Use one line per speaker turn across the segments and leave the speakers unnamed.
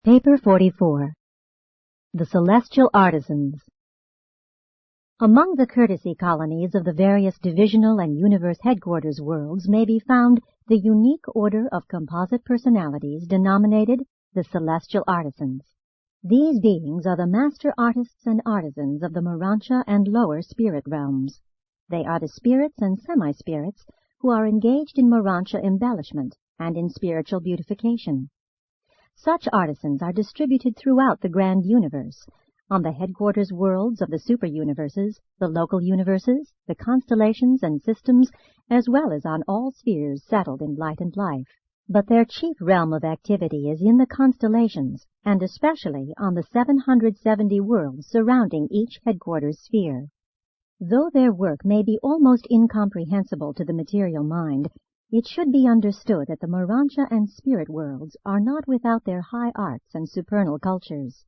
Paper 44. The Celestial Artisans. Among the courtesy colonies of the various divisional and universe headquarters worlds may be found the unique order of composite personalities denominated the Celestial Artisans. These beings are the master artists and artisans of the morontia and lower spirit realms. They are the spirits and semi-spirits who are engaged in morontia embellishment and in spiritual beautification. Such artisans are distributed throughout the grand universe, on the headquarters worlds of the super-universes, the local universes, the constellations and systems, as well as on all spheres settled in light and life. But their chief realm of activity is in the constellations, and especially on the 770 worlds surrounding each headquarters sphere. Though their work may be almost incomprehensible to the material mind, it should be understood that the morontia and spirit worlds are not without their high arts and supernal cultures.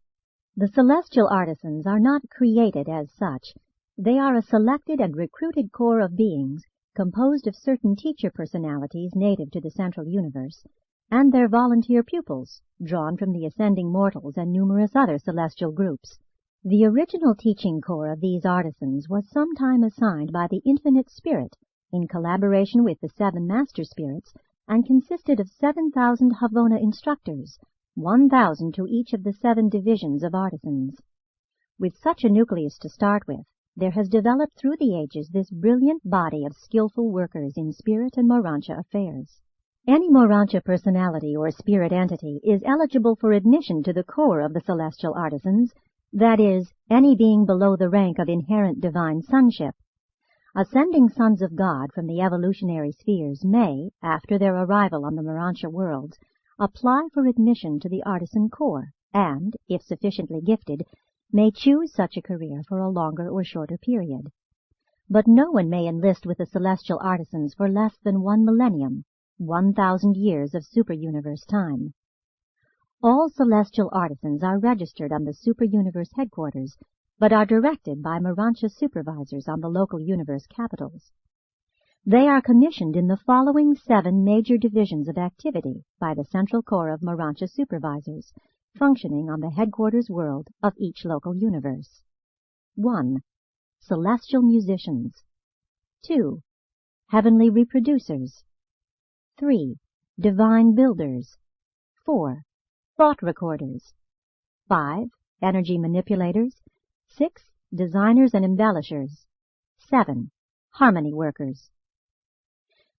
The celestial artisans are not created as such. They are a selected and recruited corps of beings composed of certain teacher personalities native to the central universe, and their volunteer pupils, drawn from the ascending mortals and numerous other celestial groups. The original teaching corps of these artisans was sometime assigned by the Infinite Spirit in collaboration with the 7 Master Spirits, and consisted of 7,000 Havona instructors, 1,000 to each of the 7 divisions of artisans. With such a nucleus to start with, there has developed through the ages this brilliant body of skillful workers in spirit and morontia affairs. Any morontia personality or spirit entity is eligible for admission to the corps of the celestial artisans, that is, any being below the rank of inherent divine sonship. Ascending sons of God from the evolutionary spheres may, after their arrival on the morontia worlds, apply for admission to the artisan corps, and, if sufficiently gifted, may choose such a career for a longer or shorter period. But no one may enlist with the celestial artisans for less than 1 millennium, 1,000 years of super-universe time. All celestial artisans are registered on the super-universe headquarters, but are directed by morontia supervisors on the local universe capitals. They are commissioned in the following 7 major divisions of activity by the central corps of morontia supervisors, functioning on the headquarters world of each local universe. 1. Celestial musicians. 2. Heavenly reproducers. 3. Divine builders. 4. Thought recorders. 5. Energy manipulators. 6. Designers and embellishers. 7. Harmony workers.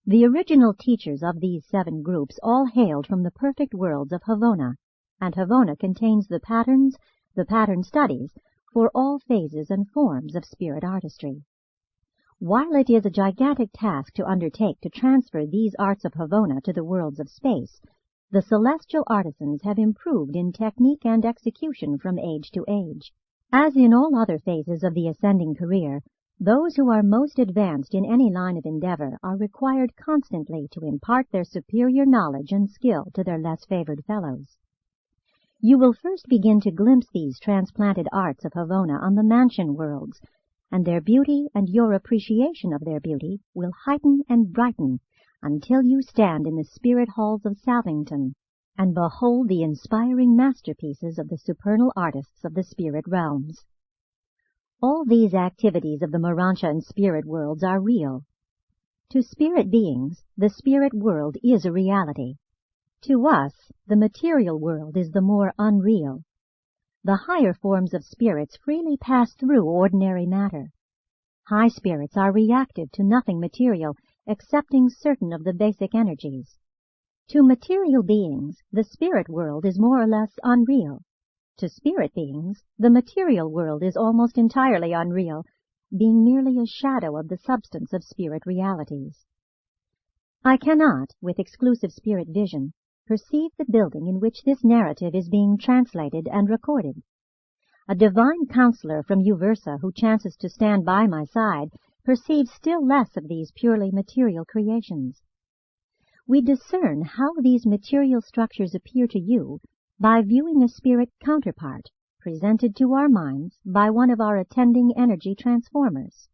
The original teachers of these 7 groups all hailed from the perfect worlds of Havona, and Havona contains the patterns, the pattern studies, for all phases and forms of spirit artistry. While it is a gigantic task to undertake to transfer these arts of Havona to the worlds of space, the celestial artisans have improved in technique and execution from age to age. As in all other phases of the ascending career, those who are most advanced in any line of endeavor are required constantly to impart their superior knowledge and skill to their less favored fellows. You will first begin to glimpse these transplanted arts of Havona on the mansion worlds, and their beauty and your appreciation of their beauty will heighten and brighten until you stand in the spirit halls of Salvington and behold the inspiring masterpieces of the supernal artists of the spirit realms. All these activities of the morontia and spirit worlds are real. To spirit beings, the spirit world is a reality. To us, the material world is the more unreal. The higher forms of spirits freely pass through ordinary matter. High spirits are reactive to nothing material, excepting certain of the basic energies. To material beings, the spirit world is more or less unreal. To spirit beings, the material world is almost entirely unreal, being merely a shadow of the substance of spirit realities. I cannot, with exclusive spirit vision, perceive the building in which this narrative is being translated and recorded. A divine counselor from Uversa who chances to stand by my side perceives still less of these purely material creations. We discern how these material structures appear to you by viewing a spirit counterpart presented to our minds by one of our attending energy transformers.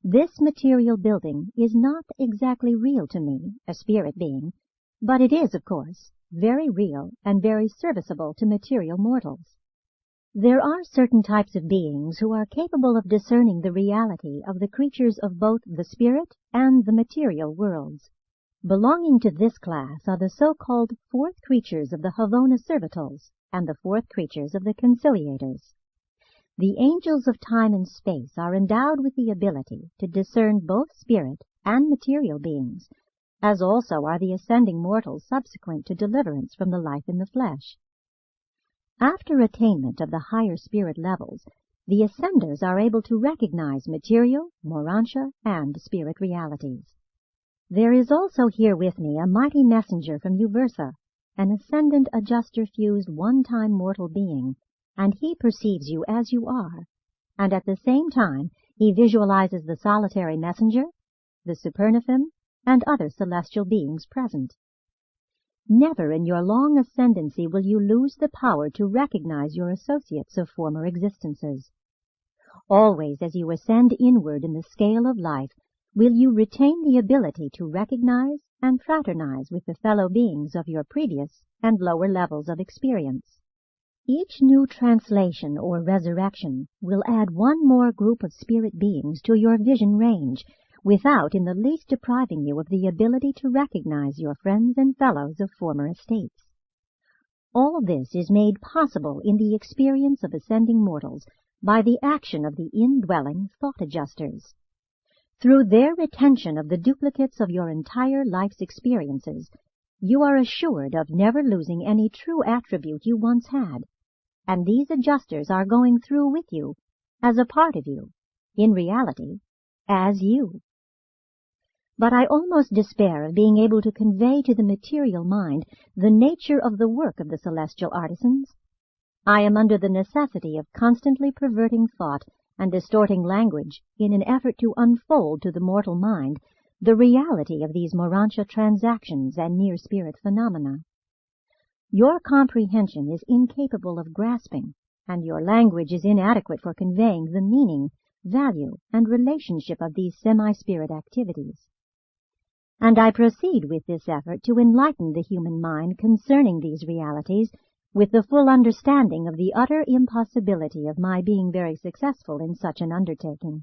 This material building is not exactly real to me, a spirit being, but it is, of course, very real and very serviceable to material mortals. There are certain types of beings who are capable of discerning the reality of the creatures of both the spirit and the material worlds. Belonging to this class are the so-called fourth creatures of the Havona servitals and the fourth creatures of the conciliators. The angels of time and space are endowed with the ability to discern both spirit and material beings, as also are the ascending mortals subsequent to deliverance from the life in the flesh. After attainment of the higher spirit levels, the ascenders are able to recognize material, morontia, and spirit realities. There is also here with me a mighty messenger from Uversa, an ascendant adjuster-fused one-time mortal being, and he perceives you as you are, and at the same time he visualizes the solitary messenger, the supernaphim, and other celestial beings present. Never in your long ascendancy will you lose the power to recognize your associates of former existences. Always as you ascend inward in the scale of life, will you retain the ability to recognize and fraternize with the fellow beings of your previous and lower levels of experience. Each new translation or resurrection will add one more group of spirit beings to your vision range, without in the least depriving you of the ability to recognize your friends and fellows of former estates. All this is made possible in the experience of ascending mortals by the action of the indwelling thought adjusters. Through their retention of the duplicates of your entire life's experiences, you are assured of never losing any true attribute you once had, and these adjusters are going through with you, as a part of you, in reality, as you. But I almost despair of being able to convey to the material mind the nature of the work of the celestial artisans. I am under the necessity of constantly perverting thought and distorting language in an effort to unfold to the mortal mind the reality of these morontia transactions and near-spirit phenomena. Your comprehension is incapable of grasping, and your language is inadequate for conveying the meaning, value, and relationship of these semi-spirit activities. And I proceed with this effort to enlighten the human mind concerning these realities with the full understanding of the utter impossibility of my being very successful in such an undertaking.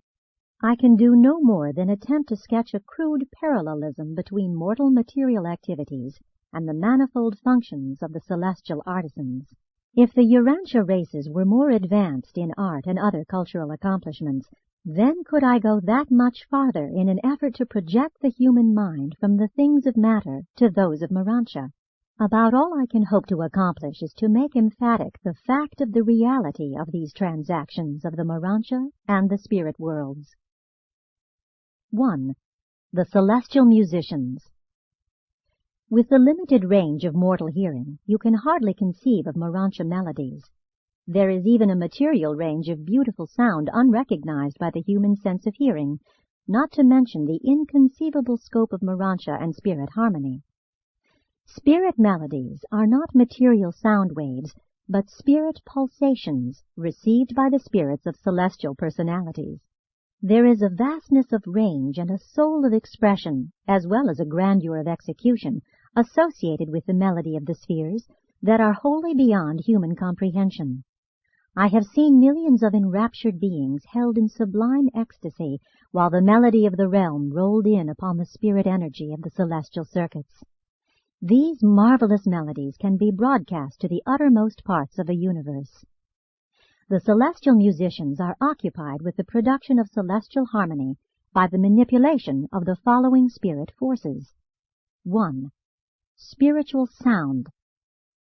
I can do no more than attempt to sketch a crude parallelism between mortal material activities and the manifold functions of the celestial artisans. If the Urantia races were more advanced in art and other cultural accomplishments, then could I go that much farther in an effort to project the human mind from the things of matter to those of morontia. About all I can hope to accomplish is to make emphatic the fact of the reality of these transactions of the morontia and the spirit worlds. 1. The celestial musicians. With the limited range of mortal hearing, you can hardly conceive of morontia melodies. There is even a material range of beautiful sound unrecognized by the human sense of hearing, not to mention the inconceivable scope of morontia and spirit harmony. Spirit melodies are not material sound waves, but spirit pulsations received by the spirits of celestial personalities. There is a vastness of range and a soul of expression, as well as a grandeur of execution, associated with the melody of the spheres, that are wholly beyond human comprehension. I have seen millions of enraptured beings held in sublime ecstasy, while the melody of the realm rolled in upon the spirit energy of the celestial circuits. These marvelous melodies can be broadcast to the uttermost parts of a universe. The celestial musicians are occupied with the production of celestial harmony by the manipulation of the following spirit forces. 1. Spiritual sound.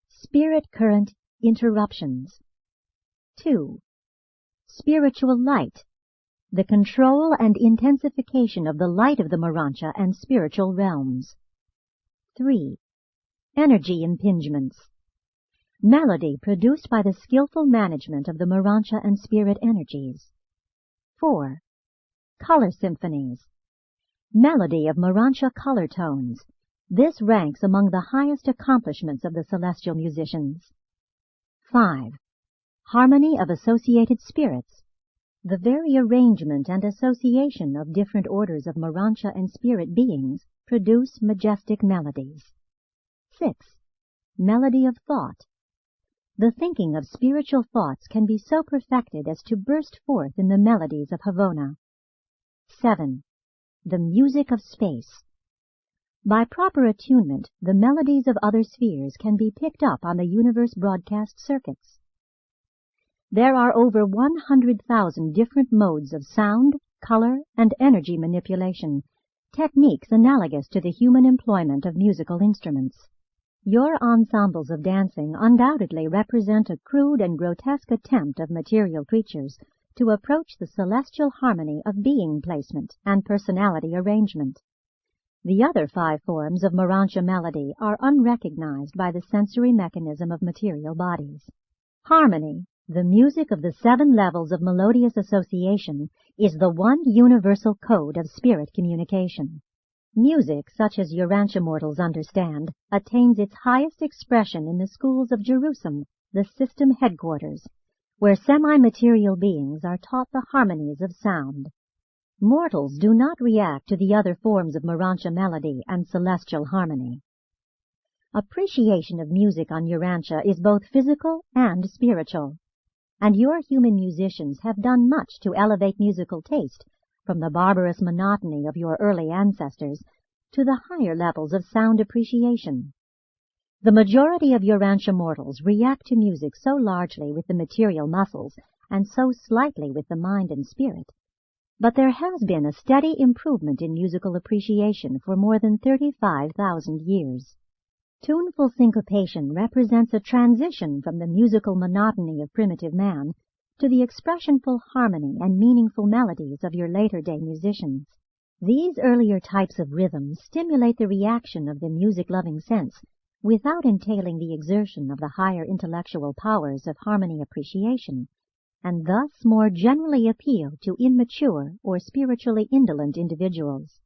Spirit current interruptions. 2. Spiritual light. The control and intensification of the light of the morontia and spiritual realms. 3. Energy impingements. Melody produced by the skillful management of the morontia and spirit energies. 4. Color symphonies. Melody of morontia color tones. This ranks among the highest accomplishments of the celestial musicians. 5. Harmony of associated spirits. The very arrangement and association of different orders of morontia and spirit beings produce majestic melodies. 6. melody of thought. The thinking of spiritual thoughts can be so perfected as to burst forth in the melodies of Havona. 7. The music of space. By proper attunement, the melodies of other spheres can be picked up on the universe broadcast circuits. There are over 100,000 different modes of sound, color, and energy manipulation, techniques analogous to the human employment of musical instruments. Your ensembles of dancing undoubtedly represent a crude and grotesque attempt of material creatures to approach the celestial harmony of being placement and personality arrangement. The other 5 forms of morontia melody are unrecognized by the sensory mechanism of material bodies. Harmony, the music of the 7 levels of melodious association, is the one universal code of spirit communication. Music, such as Urantia mortals understand, attains its highest expression in the schools of Jerusalem, the system headquarters, where semi-material beings are taught the harmonies of sound. Mortals do not react to the other forms of morontia melody and celestial harmony. Appreciation of music on Urantia is both physical and spiritual, and your human musicians have done much to elevate musical taste from the barbarous monotony of your early ancestors to the higher levels of sound appreciation. The majority of Urantia mortals react to music so largely with the material muscles and so slightly with the mind and spirit, but there has been a steady improvement in musical appreciation for more than 35,000 years. Tuneful syncopation represents a transition from the musical monotony of primitive man to the expressionful harmony and meaningful melodies of your later-day musicians. These earlier types of rhythm stimulate the reaction of the music-loving sense without entailing the exertion of the higher intellectual powers of harmony appreciation, and thus more generally appeal to immature or spiritually indolent individuals.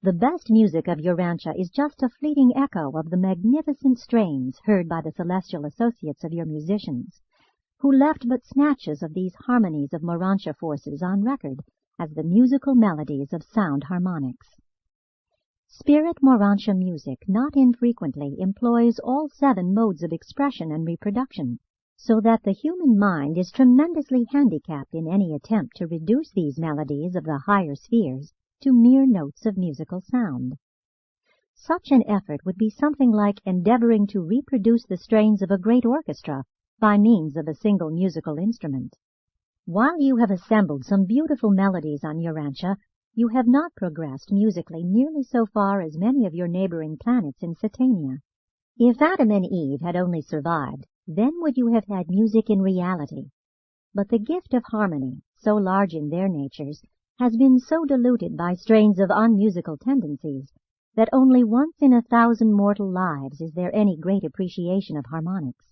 The best music of Urantia is just a fleeting echo of the magnificent strains heard by the celestial associates of your musicians, who left but snatches of these harmonies of morontia forces on record as the musical melodies of sound harmonics. Spirit morontia music not infrequently employs all 7 modes of expression and reproduction, so that the human mind is tremendously handicapped in any attempt to reduce these melodies of the higher spheres to mere notes of musical sound. Such an effort would be something like endeavoring to reproduce the strains of a great orchestra by means of a single musical instrument. While you have assembled some beautiful melodies on Urantia, you have not progressed musically nearly so far as many of your neighboring planets in Satania. If Adam and Eve had only survived, then would you have had music in reality. But the gift of harmony, so large in their natures, has been so diluted by strains of unmusical tendencies that only once in 1,000 mortal lives is there any great appreciation of harmonics.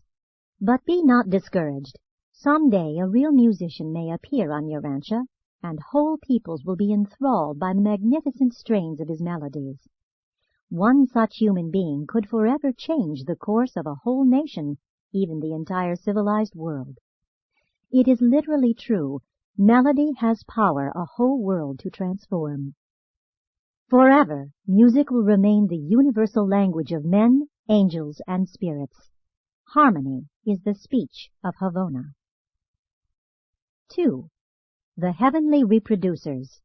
But be not discouraged. Some day a real musician may appear on Urantia, and whole peoples will be enthralled by the magnificent strains of his melodies. One such human being could forever change the course of a whole nation, even the entire civilized world. It is literally true, melody has power a whole world to transform. Forever, music will remain the universal language of men, angels, and spirits. Harmony is the speech of Havona. 2. The heavenly reproducers.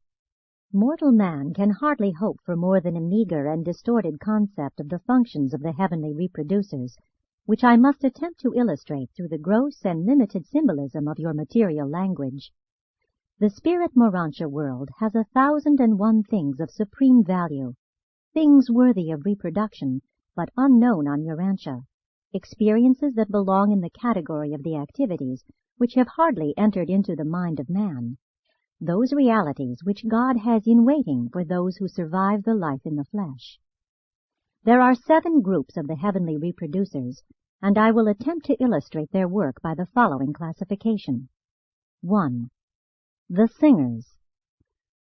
Mortal man can hardly hope for more than a meager and distorted concept of the functions of the heavenly reproducers, which I must attempt to illustrate through the gross and limited symbolism of your material language. The spirit morontia world has 1,001 things of supreme value, things worthy of reproduction, but unknown on Urantia, experiences that belong in the category of the activities which have hardly entered into the mind of man, those realities which God has in waiting for those who survive the life in the flesh. There are 7 groups of the heavenly reproducers, and I will attempt to illustrate their work by the following classification. 1. The singers.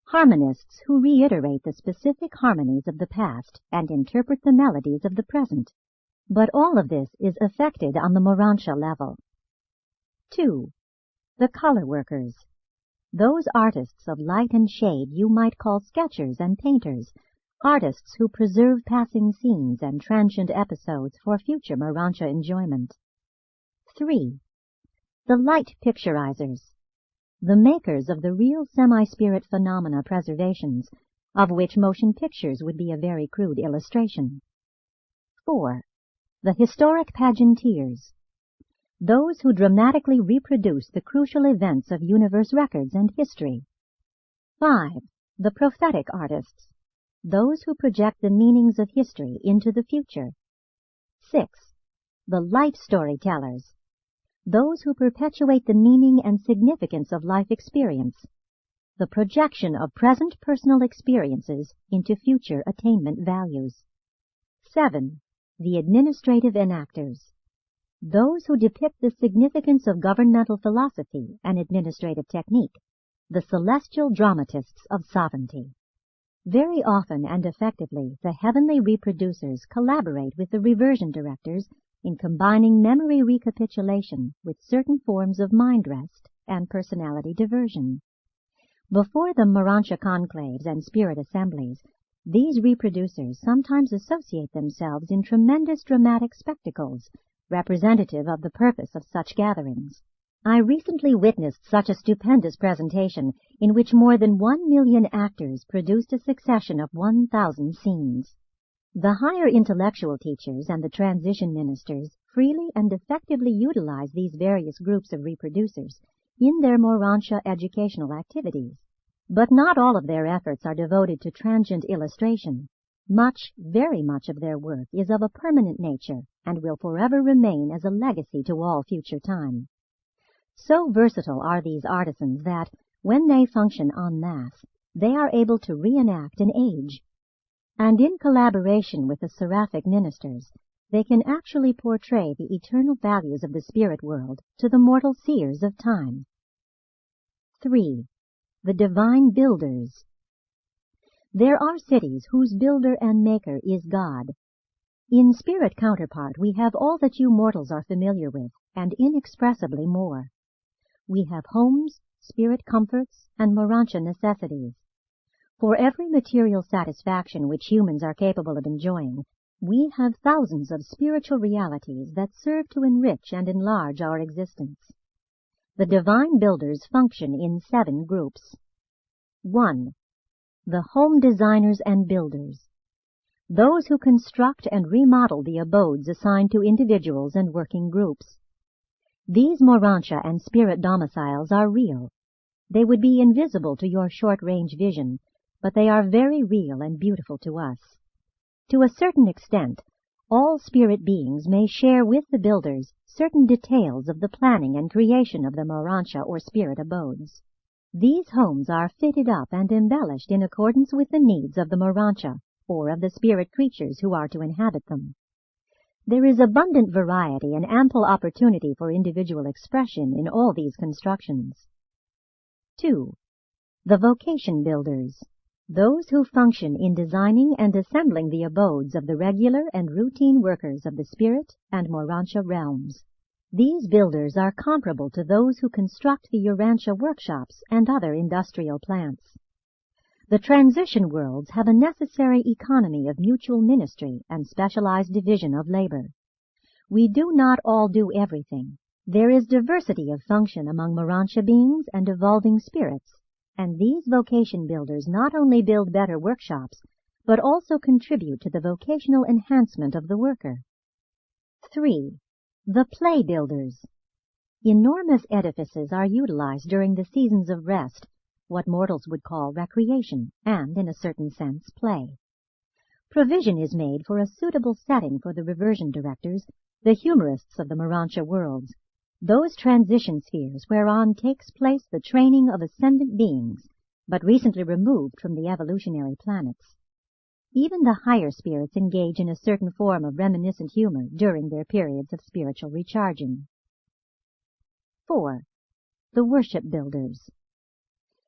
Harmonists who reiterate the specific harmonies of the past and interpret the melodies of the present. But all of this is effected on the morontia level. 2. The color workers. Those artists of light and shade you might call sketchers and painters, artists who preserve passing scenes and transient episodes for future morontia enjoyment. 3. The light picturizers, the makers of the real semi-spirit phenomena preservations, of which motion pictures would be a very crude illustration. 4. The historic pageanteers, those who dramatically reproduce the crucial events of universe records and history. 5. The prophetic artists, those who project the meanings of history into the future. 6. The life storytellers, those who perpetuate the meaning and significance of life experience, the projection of present personal experiences into future attainment values. 7. The administrative enactors, those who depict the significance of governmental philosophy and administrative technique, the celestial dramatists of sovereignty. Very often and effectively, the heavenly reproducers collaborate with the reversion directors in combining memory recapitulation with certain forms of mind rest and personality diversion. Before the morontia conclaves and spirit assemblies, these reproducers sometimes associate themselves in tremendous dramatic spectacles, representative of the purpose of such gatherings. I recently witnessed such a stupendous presentation in which more than 1 million actors produced a succession of 1,000 scenes. The higher intellectual teachers and the transition ministers freely and effectively utilize these various groups of reproducers in their morontia educational activities. But not all of their efforts are devoted to transient illustration. Much, very much of their work is of a permanent nature and will forever remain as a legacy to all future time. So versatile are these artisans that, when they function en masse, they are able to reenact an age. And in collaboration with the seraphic ministers, they can actually portray the eternal values of the spirit world to the mortal seers of time. 3. The divine builders. There are cities whose builder and maker is God. In spirit counterpart we have all that you mortals are familiar with, and inexpressibly more. We have homes, spirit comforts, and morontia necessities. For every material satisfaction which humans are capable of enjoying, we have thousands of spiritual realities that serve to enrich and enlarge our existence. The divine builders function in 7 groups. 1. The home designers and builders, those who construct and remodel the abodes assigned to individuals and working groups. These morontia and spirit domiciles are real. They would be invisible to your short-range vision, but they are very real and beautiful to us. To a certain extent, all spirit beings may share with the builders certain details of the planning and creation of the morontia or spirit abodes. These homes are fitted up and embellished in accordance with the needs of the morontia, or of the spirit creatures who are to inhabit them. There is abundant variety and ample opportunity for individual expression in all these constructions. 2. The vocation builders, those who function in designing and assembling the abodes of the regular and routine workers of the spirit and morontia realms. These builders are comparable to those who construct the Urantia workshops and other industrial plants. The transition worlds have a necessary economy of mutual ministry and specialized division of labor. We do not all do everything. There is diversity of function among morontia beings and evolving spirits, and these vocation builders not only build better workshops, but also contribute to the vocational enhancement of the worker. 3. The play builders. Enormous edifices are utilized during the seasons of rest, what mortals would call recreation, and, in a certain sense, play. Provision is made for a suitable setting for the reversion directors, the humorists of the morontia worlds, those transition spheres whereon takes place the training of ascendant beings, but recently removed from the evolutionary planets. Even the higher spirits engage in a certain form of reminiscent humor during their periods of spiritual recharging. 4. The worship builders.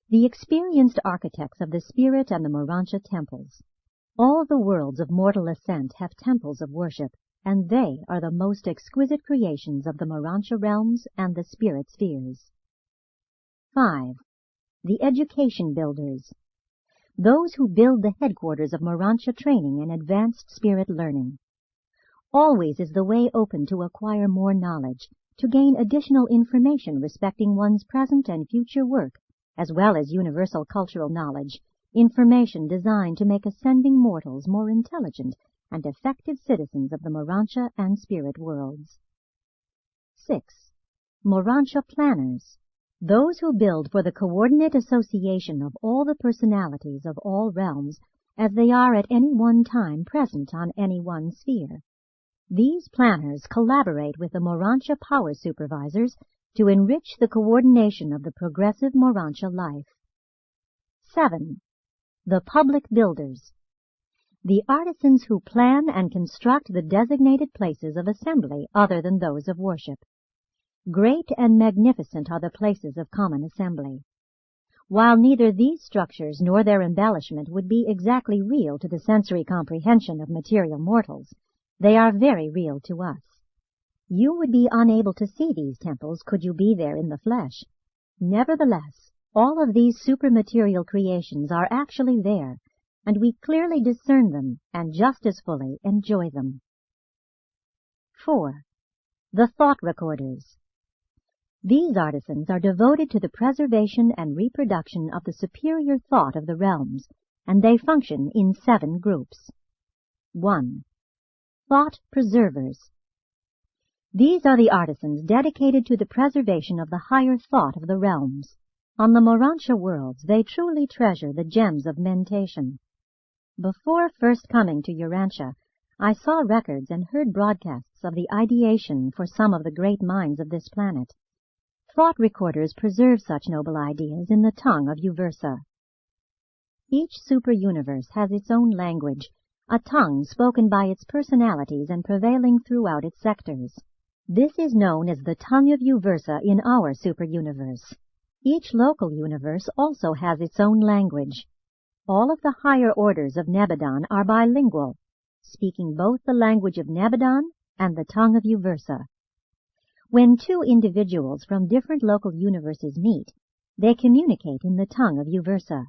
The experienced architects of the spirit and the morontia temples. All the worlds of mortal ascent have temples of worship, and they are the most exquisite creations of the morontia realms and the spirit spheres. 5. The education builders. those who build the headquarters of morontia training and advanced spirit learning. Always is the way open to acquire more knowledge, to gain additional information respecting one's present and future work, as well as universal cultural knowledge, information designed to make ascending mortals more intelligent and effective citizens of the morontia and spirit worlds. 6. Morontia planners, those who build for the coordinate association of all the personalities of all realms as they are at any one time present on any one sphere. These planners collaborate with the morontia power supervisors to enrich the coordination of the progressive morontia life. 7. The public builders, the artisans who plan and construct the designated places of assembly other than those of worship. Great and magnificent are the places of common assembly. While neither these structures nor their embellishment would be exactly real to the sensory comprehension of material mortals, they are very real to us. You would be unable to see these temples could you be there in the flesh. Nevertheless, all of these supermaterial creations are actually there, and we clearly discern them and just as fully enjoy them. 4. The thought recorders. These artisans are devoted to the preservation and reproduction of the superior thought of the realms, and they function in 7 groups. 1. Thought preservers. These are the artisans dedicated to the preservation of the higher thought of the realms. On the morontia worlds, they truly treasure the gems of mentation. Before first coming to Urantia, I saw records and heard broadcasts of the ideation for some of the great minds of this planet. Thought recorders preserve such noble ideas in the tongue of Uversa. Each super-universe has its own language, a tongue spoken by its personalities and prevailing throughout its sectors. This is known as the tongue of Uversa in our super-universe. Each local universe also has its own language. All of the higher orders of Nebadon are bilingual, speaking both the language of Nebadon and the tongue of Uversa. When two individuals from different local universes meet, they communicate in the tongue of Uversa.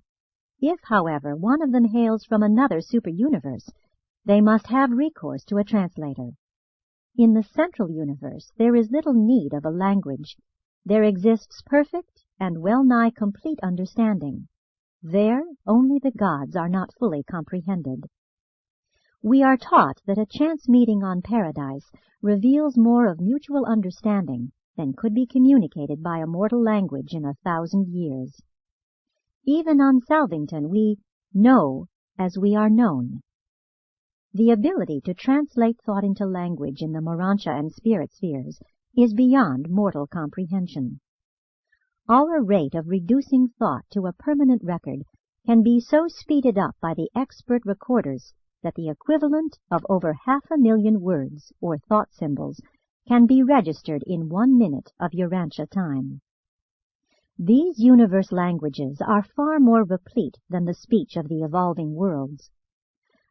If, however, one of them hails from another super-universe, they must have recourse to a translator. In the central universe, there is little need of a language. There exists perfect and well-nigh complete understanding. There, only the gods are not fully comprehended. We are taught that a chance meeting on Paradise reveals more of mutual understanding than could be communicated by a mortal language in 1,000 years. Even on Salvington we know as we are known. The ability to translate thought into language in the morontia and spirit spheres is beyond mortal comprehension. Our rate of reducing thought to a permanent record can be so speeded up by the expert recorders that the equivalent of over 500,000 words, or thought symbols, can be registered in 1 minute of Urantia time. These universe languages are far more replete than the speech of the evolving worlds.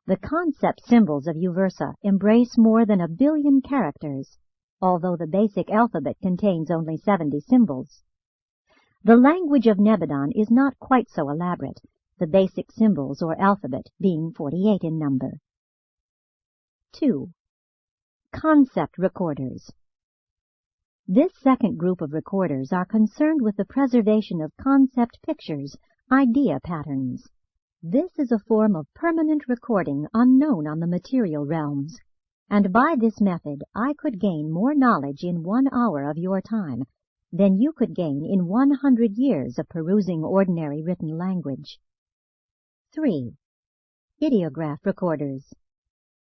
The concept symbols of Uversa embrace more than 1 billion characters, although the basic alphabet contains only 70 symbols. The language of Nebadon is not quite so elaborate, the basic symbols or alphabet being 48 in number. 2. Concept recorders. This second group of recorders are concerned with the preservation of concept pictures, idea patterns. This is a form of permanent recording unknown on the material realms, and by this method I could gain more knowledge in 1 hour of your time than you could gain in 100 years of perusing ordinary written language. 3. Ideograph recorders.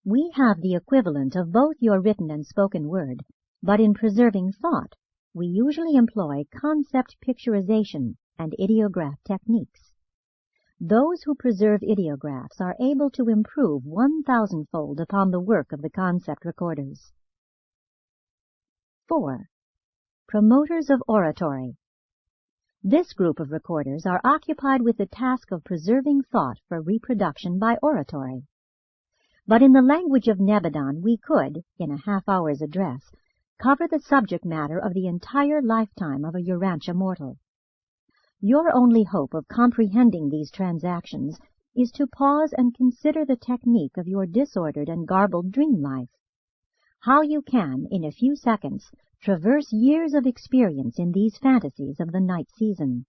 We have the equivalent of both your written and spoken word, but in preserving thought, we usually employ concept picturization and ideograph techniques. Those who preserve ideographs are able to improve 1,000-fold upon the work of the concept recorders. 4. Promoters of oratory. This group of recorders are occupied with the task of preserving thought for reproduction by oratory. But in the language of Nebadon we could, in a half-hour's address, cover the subject matter of the entire lifetime of a Urantia mortal. Your only hope of comprehending these transactions is to pause and consider the technique of your disordered and garbled dream life. How you can, in a few seconds, traverse years of experience in these fantasies of the night season.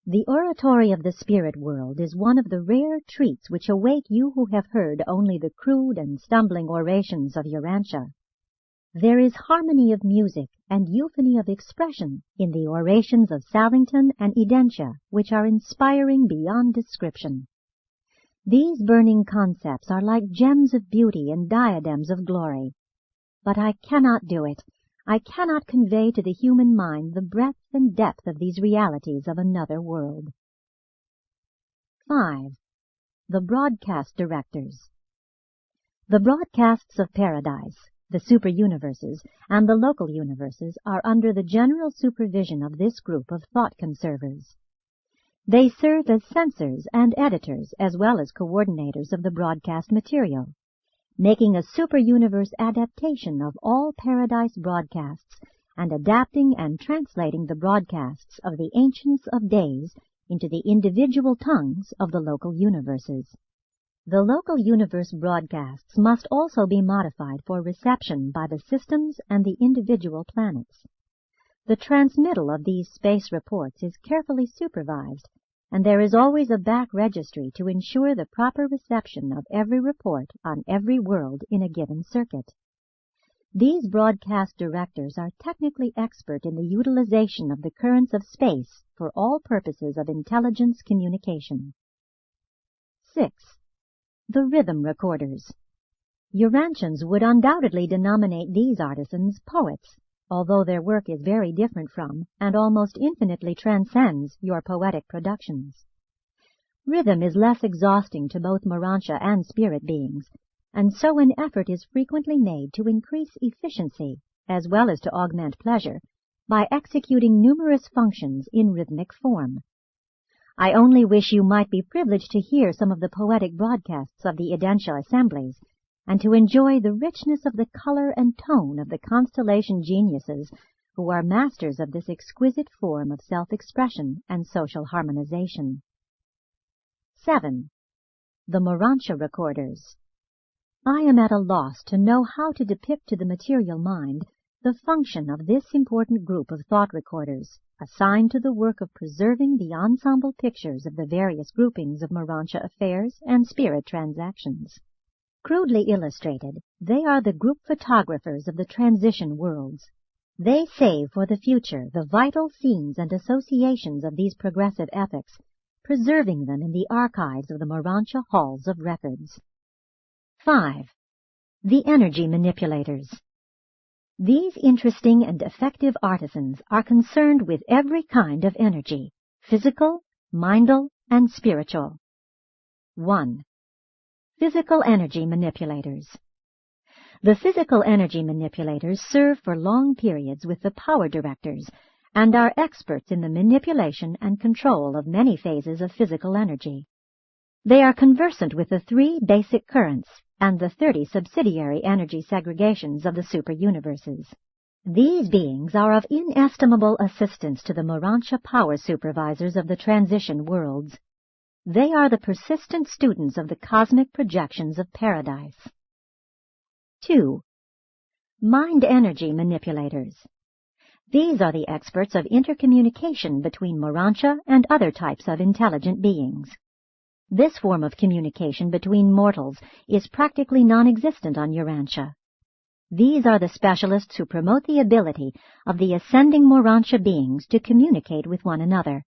The oratory of the spirit world is one of the rare treats which await you who have heard only the crude and stumbling orations of Urantia. There is harmony of music and euphony of expression in the orations of Salington and Urantia, which are inspiring beyond description. These burning concepts are like gems of beauty and diadems of glory. But I cannot do it. I cannot convey to the human mind the breadth and depth of these realities of another world. 5. The Broadcast Directors. The broadcasts of paradise, the super-universes, and the local universes are under the general supervision of this group of thought conservers. They serve as censors and editors as well as coordinators of the broadcast material, making a super-universe adaptation of all paradise broadcasts and adapting and translating the broadcasts of the Ancients of Days into the individual tongues of the local universes. The local universe broadcasts must also be modified for reception by the systems and the individual planets. The transmittal of these space reports is carefully supervised, and there is always a back registry to ensure the proper reception of every report on every world in a given circuit. These broadcast directors are technically expert in the utilization of the currents of space for all purposes of intelligence communication. 6. The Rhythm Recorders. Urantians would undoubtedly denominate these artisans poets, although their work is very different from, and almost infinitely transcends, your poetic productions. Rhythm is less exhausting to both morontia and spirit beings, and so an effort is frequently made to increase efficiency, as well as to augment pleasure, by executing numerous functions in rhythmic form. I only wish you might be privileged to hear some of the poetic broadcasts of the Urantia assemblies, and to enjoy the richness of the color and tone of the constellation geniuses who are masters of this exquisite form of self-expression and social harmonization. 7. The Morontia Recorders. I am at a loss to know how to depict to the material mind the function of this important group of thought recorders, assigned to the work of preserving the ensemble pictures of the various groupings of morontia affairs and spirit transactions. Crudely illustrated, they are the group photographers of the transition worlds. They save for the future the vital scenes and associations of these progressive epochs, preserving them in the archives of the morontia halls of records. 5. The Energy Manipulators. These interesting and effective artisans are concerned with every kind of energy, physical, mindal, and spiritual. 1. Physical Energy Manipulators. The physical energy manipulators serve for long periods with the power directors and are experts in the manipulation and control of many phases of physical energy. They are conversant with the 3 basic currents and the 30 subsidiary energy segregations of the super-universes. These beings are of inestimable assistance to the morontia power supervisors of the transition worlds. They are the persistent students of the cosmic projections of paradise. 2. Mind Energy Manipulators. These are the experts of intercommunication between morontia and other types of intelligent beings. This form of communication between mortals is practically non-existent on Urantia. These are the specialists who promote the ability of the ascending morontia beings to communicate with one another,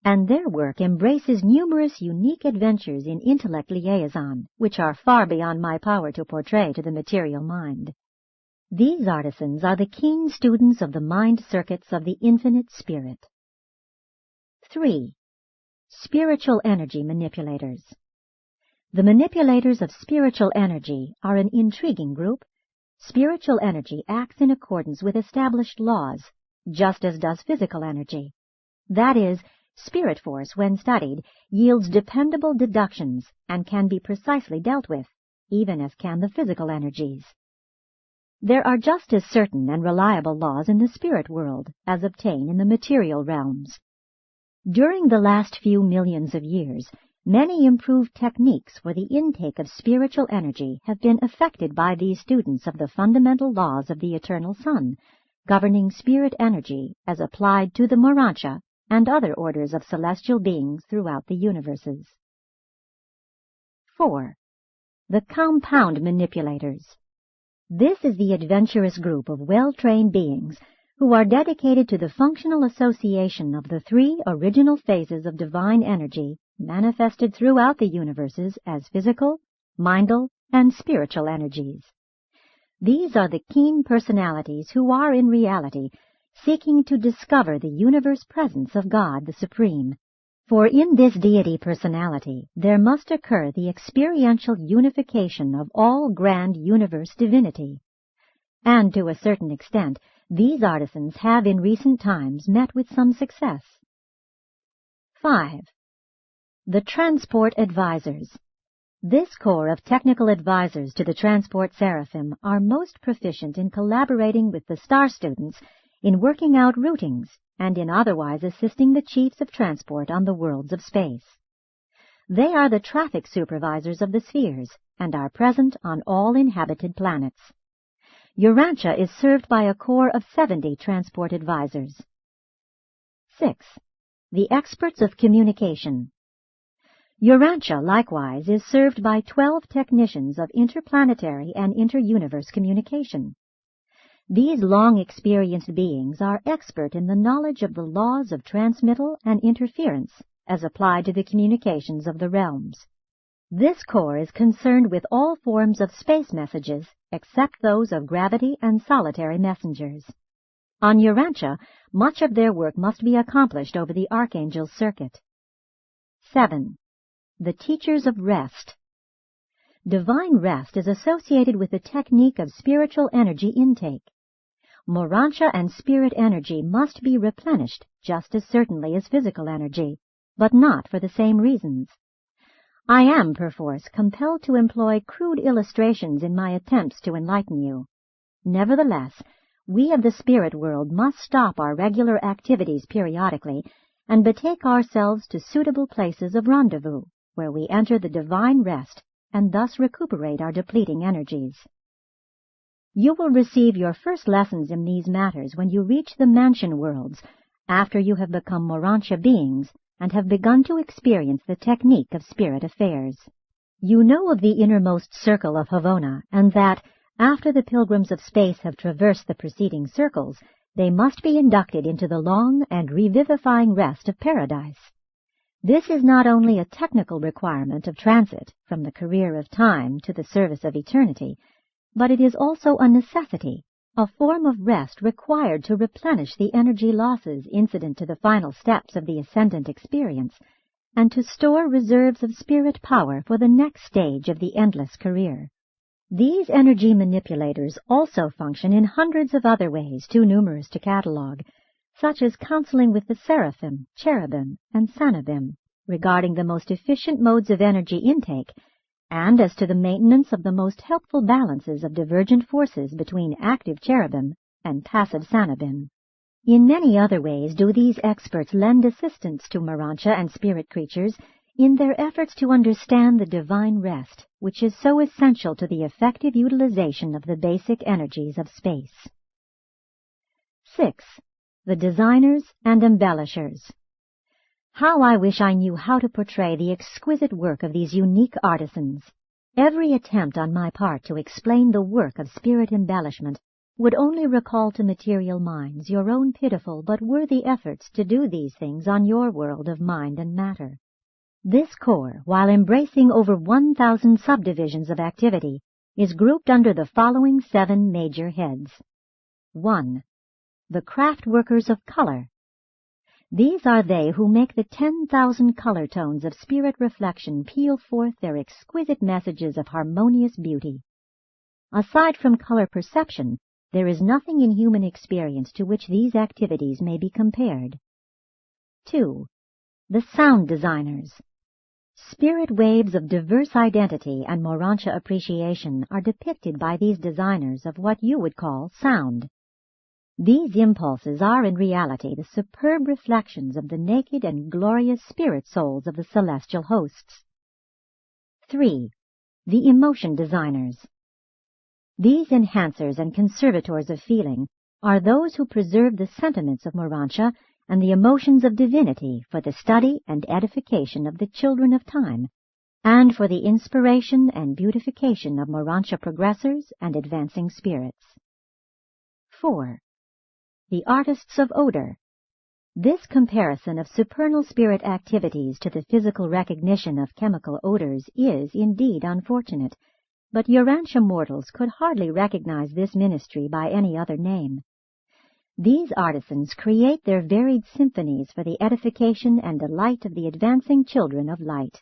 and their work embraces numerous unique adventures in intellect liaison, which are far beyond my power to portray to the material mind. These artisans are the keen students of the mind circuits of the infinite spirit. 3. Spiritual Energy Manipulators. The manipulators of spiritual energy are an intriguing group. Spiritual energy acts in accordance with established laws, just as does physical energy. That is, spirit force, when studied, yields dependable deductions and can be precisely dealt with, even as can the physical energies. There are just as certain and reliable laws in the spirit world as obtain in the material realms. During the last few millions of years, Many improved techniques for the intake of spiritual energy have been effected by these students of the fundamental laws of the eternal sun, governing spirit energy as applied to the morontia and other orders of celestial beings throughout the universes. 4. The compound manipulators. This is the adventurous group of well-trained beings who are dedicated to the functional association of the three original phases of divine energy manifested throughout the universes as physical, mindal, and spiritual energies. These are the keen personalities who are in reality seeking to discover the universe presence of God the Supreme. For in this deity personality there must occur the experiential unification of all grand universe divinity. And to a certain extent, these artisans have in recent times met with some success. 5. The Transport Advisors. This corps of technical advisors to the Transport Seraphim are most proficient in collaborating with the star students in working out routings and in otherwise assisting the chiefs of transport on the worlds of space. They are the traffic supervisors of the spheres and are present on all inhabited planets. Urantia is served by a corps of 70 transport advisors. 6. The Experts of Communication. Urantia, likewise, is served by 12 technicians of interplanetary and inter-universe communication. These long-experienced beings are expert in the knowledge of the laws of transmittal and interference as applied to the communications of the realms. This corps is concerned with all forms of space messages except those of gravity and solitary messengers. On Urantia, much of their work must be accomplished over the Archangel's circuit. 7. The Teachers of Rest. Divine rest is associated with the technique of spiritual energy intake. Morontia and spirit energy must be replenished just as certainly as physical energy, but not for the same reasons. I am, perforce, compelled to employ crude illustrations in my attempts to enlighten you. Nevertheless, we of the spirit world must stop our regular activities periodically and betake ourselves to suitable places of rendezvous, where we enter the divine rest and thus recuperate our depleting energies. You will receive your first lessons in these matters when you reach the mansion worlds, after you have become morontia beings and have begun to experience the technique of spirit affairs. You know of the innermost circle of Havona, and that, after the pilgrims of space have traversed the preceding circles, they must be inducted into the long and revivifying rest of paradise. This is not only a technical requirement of transit from the career of time to the service of eternity, but it is also a necessity, a form of rest required to replenish the energy losses incident to the final steps of the ascendant experience, and to store reserves of spirit power for the next stage of the endless career. These energy manipulators also function in hundreds of other ways too numerous to catalogue, such as counseling with the seraphim, cherubim, and sanabim regarding the most efficient modes of energy intake, and as to the maintenance of the most helpful balances of divergent forces between active cherubim and passive sanabim. In many other ways do these experts lend assistance to morontia and spirit creatures in their efforts to understand the divine rest, which is so essential to the effective utilization of the basic energies of space. 6. The Designers and Embellishers. How I wish I knew how to portray the exquisite work of these unique artisans. Every attempt on my part to explain the work of spirit embellishment would only recall to material minds your own pitiful but worthy efforts to do these things on your world of mind and matter. This corps, while embracing over 1,000 subdivisions of activity, is grouped under the following 7 major heads. 1. The craft workers of color. These are they who make the 10,000 color tones of spirit reflection peal forth their exquisite messages of harmonious beauty. Aside from color perception, there is nothing in human experience to which these activities may be compared. 2. The sound designers. Spirit waves of diverse identity and morontia appreciation are depicted by these designers of what you would call sound. These impulses are in reality the superb reflections of the naked and glorious spirit souls of the celestial hosts. 3. The emotion designers. These enhancers and conservators of feeling are those who preserve the sentiments of morontia and the emotions of divinity for the study and edification of the children of time, and for the inspiration and beautification of morontia progressors and advancing spirits. 4. The artists of odor. This comparison of supernal spirit activities to the physical recognition of chemical odors is indeed unfortunate, but Urantia mortals could hardly recognize this ministry by any other name. These artisans create their varied symphonies for the edification and delight of the advancing children of light.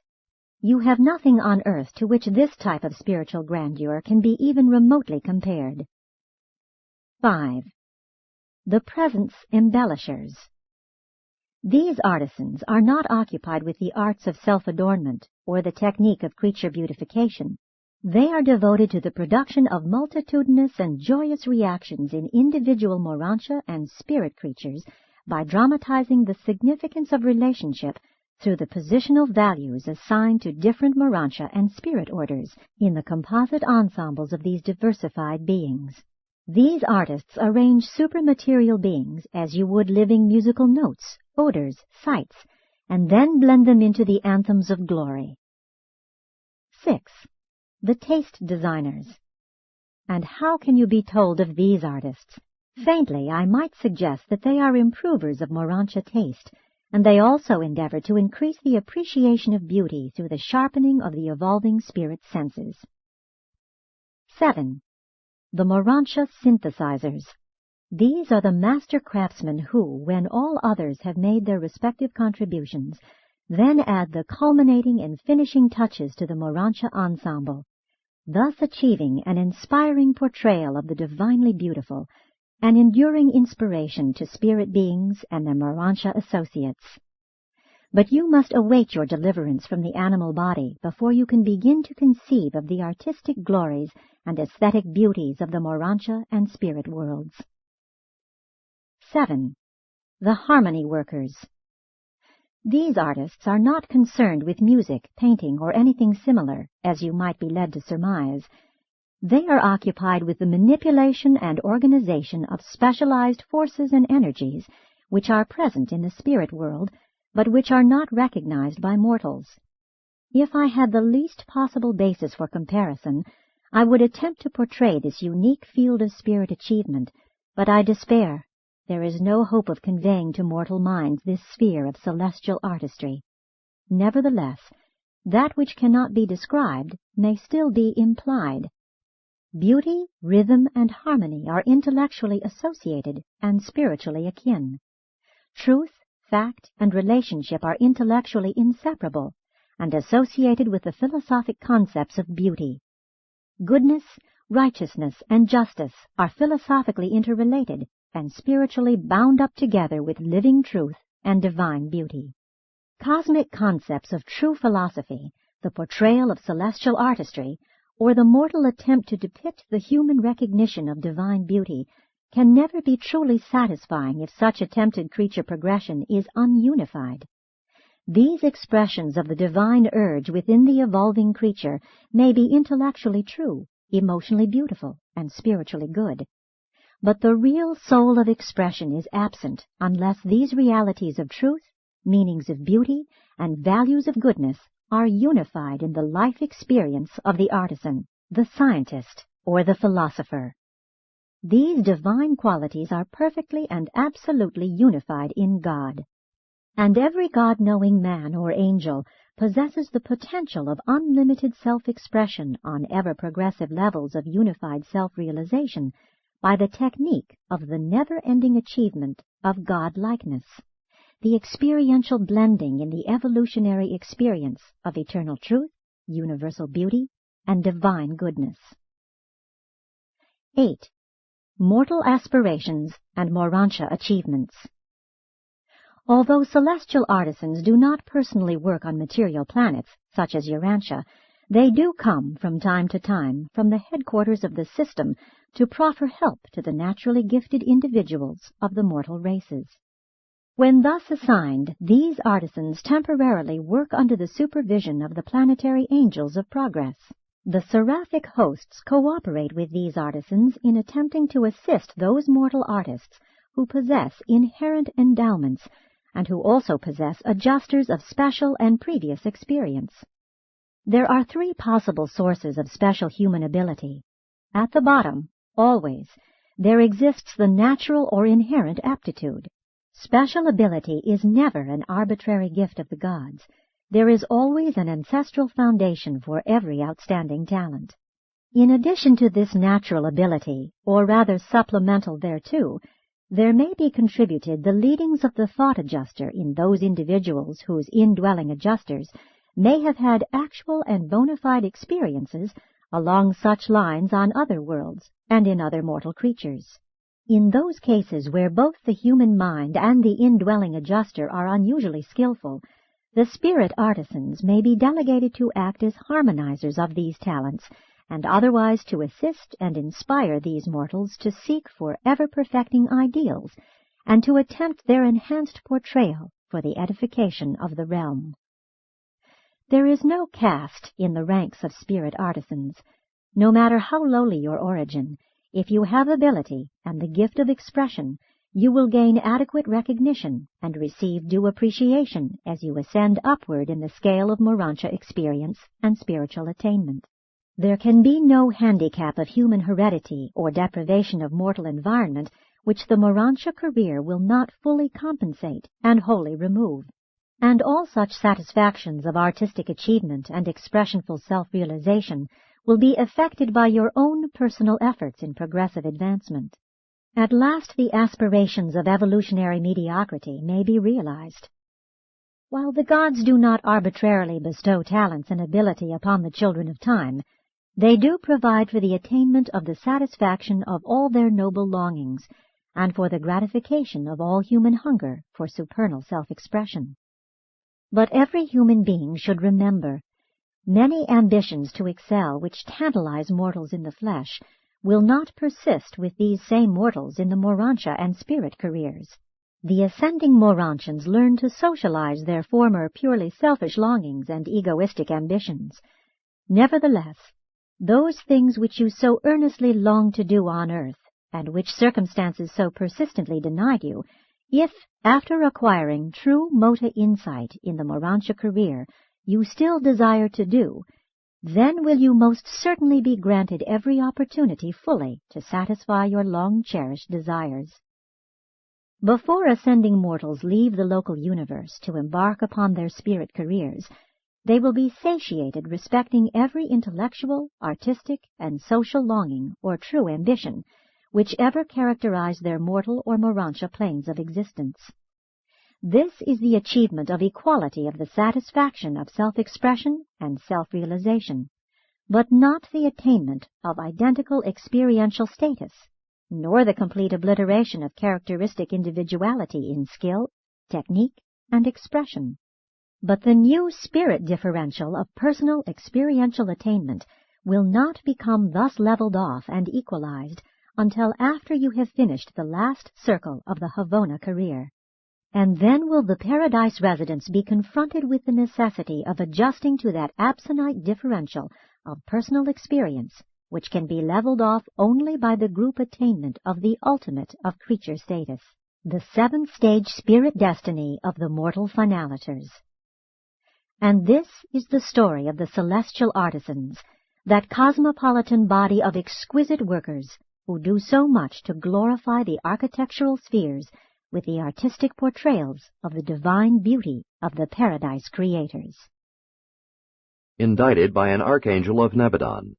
You have nothing on earth to which this type of spiritual grandeur can be even remotely compared. 5. The presence embellishers. These artisans are not occupied with the arts of self-adornment or the technique of creature beautification. They are devoted to the production of multitudinous and joyous reactions in individual morontia and spirit creatures by dramatizing the significance of relationship through the positional values assigned to different morontia and spirit orders in the composite ensembles of these diversified beings. These artists arrange supermaterial beings as you would living musical notes, odors, sights, and then blend them into the anthems of glory. 6. The taste designers. And how can you be told of these artists? Faintly, I might suggest that they are improvers of morontia taste, and they also endeavor to increase the appreciation of beauty through the sharpening of the evolving spirit senses. 7. The morontia synthesizers. These are the master craftsmen who, when all others have made their respective contributions, then add the culminating and finishing touches to the morontia ensemble, thus achieving an inspiring portrayal of the divinely beautiful, an enduring inspiration to spirit beings and their morontia associates. But you must await your deliverance from the animal body before you can begin to conceive of the artistic glories and aesthetic beauties of the morontia and spirit worlds. 7. The harmony workers. These artists are not concerned with music, painting, or anything similar, as you might be led to surmise. They are occupied with the manipulation and organization of specialized forces and energies which are present in the spirit world, but which are not recognized by mortals. If I had the least possible basis for comparison, I would attempt to portray this unique field of spirit achievement, but I despair. There is no hope of conveying to mortal minds this sphere of celestial artistry. Nevertheless, that which cannot be described may still be implied. Beauty, rhythm, and harmony are intellectually associated and spiritually akin. Truth, fact, and relationship are intellectually inseparable and associated with the philosophic concepts of beauty. Goodness, righteousness, and justice are philosophically interrelated and spiritually bound up together with living truth and divine beauty. Cosmic concepts of true philosophy, the portrayal of celestial artistry, or the mortal attempt to depict the human recognition of divine beauty can never be truly satisfying if such attempted creature progression is ununified. These expressions of the divine urge within the evolving creature may be intellectually true, emotionally beautiful, and spiritually good. But the real soul of expression is absent unless these realities of truth, meanings of beauty, and values of goodness are unified in the life experience of the artisan, the scientist, or the philosopher. These divine qualities are perfectly and absolutely unified in God. And every God-knowing man or angel possesses the potential of unlimited self-expression on ever-progressive levels of unified self-realization by the technique of the never-ending achievement of God-likeness, the experiential blending in the evolutionary experience of eternal truth, universal beauty, and divine goodness. 8. Mortal aspirations and morontia achievements. Although celestial artisans do not personally work on material planets, such as Urantia, they do come from time to time from the headquarters of the system to proffer help to the naturally gifted individuals of the mortal races. When thus assigned, these artisans temporarily work under the supervision of the planetary angels of progress. The seraphic hosts cooperate with these artisans in attempting to assist those mortal artists who possess inherent endowments and who also possess adjusters of special and previous experience. There are three possible sources of special human ability. At the bottom, always, there exists the natural or inherent aptitude. Special ability is never an arbitrary gift of the gods. There is always an ancestral foundation for every outstanding talent. In addition to this natural ability, or rather supplemental thereto, there may be contributed the leadings of the thought adjuster in those individuals whose indwelling adjusters may have had actual and bona fide experiences along such lines on other worlds and in other mortal creatures. In those cases where both the human mind and the indwelling adjuster are unusually skillful, the spirit artisans may be delegated to act as harmonizers of these talents, and otherwise to assist and inspire these mortals to seek for ever-perfecting ideals, and to attempt their enhanced portrayal for the edification of the realm. There is no caste in the ranks of spirit artisans. No matter how lowly your origin, if you have ability and the gift of expression, you will gain adequate recognition and receive due appreciation as you ascend upward in the scale of morontia experience and spiritual attainment. There can be no handicap of human heredity or deprivation of mortal environment which the morontia career will not fully compensate and wholly remove. And all such satisfactions of artistic achievement and expressionful self-realization will be effected by your own personal efforts in progressive advancement. At last the aspirations of evolutionary mediocrity may be realized. While the gods do not arbitrarily bestow talents and ability upon the children of time, they do provide for the attainment of the satisfaction of all their noble longings, and for the gratification of all human hunger for supernal self-expression. But every human being should remember, many ambitions to excel which tantalize mortals in the flesh will not persist with these same mortals in the morontia and spirit careers. The ascending morontians learn to socialize their former purely selfish longings and egoistic ambitions. Nevertheless, those things which you so earnestly long to do on earth, and which circumstances so persistently denied you, if, after acquiring true mota insight in the morontia career, you still desire to do, then will you most certainly be granted every opportunity fully to satisfy your long-cherished desires. Before ascending mortals leave the local universe to embark upon their spirit careers, they will be satiated respecting every intellectual, artistic, and social longing or true ambition, whichever characterize their mortal or morontia planes of existence. This is the achievement of equality of the satisfaction of self-expression and self-realization, but not the attainment of identical experiential status, nor the complete obliteration of characteristic individuality in skill, technique, and expression. But the new spirit differential of personal experiential attainment will not become thus leveled off and equalized until after you have finished the last circle of the Havona career. And then will the paradise residents be confronted with the necessity of adjusting to that absonite differential of personal experience, which can be leveled off only by the group attainment of the ultimate of creature status, the seventh-stage spirit destiny of the mortal finaliters. And this is the story of the celestial artisans, that cosmopolitan body of exquisite workers who do so much to glorify the architectural spheres with the artistic portrayals of the divine beauty of the paradise creators.
Indicted by an archangel of Nebadon.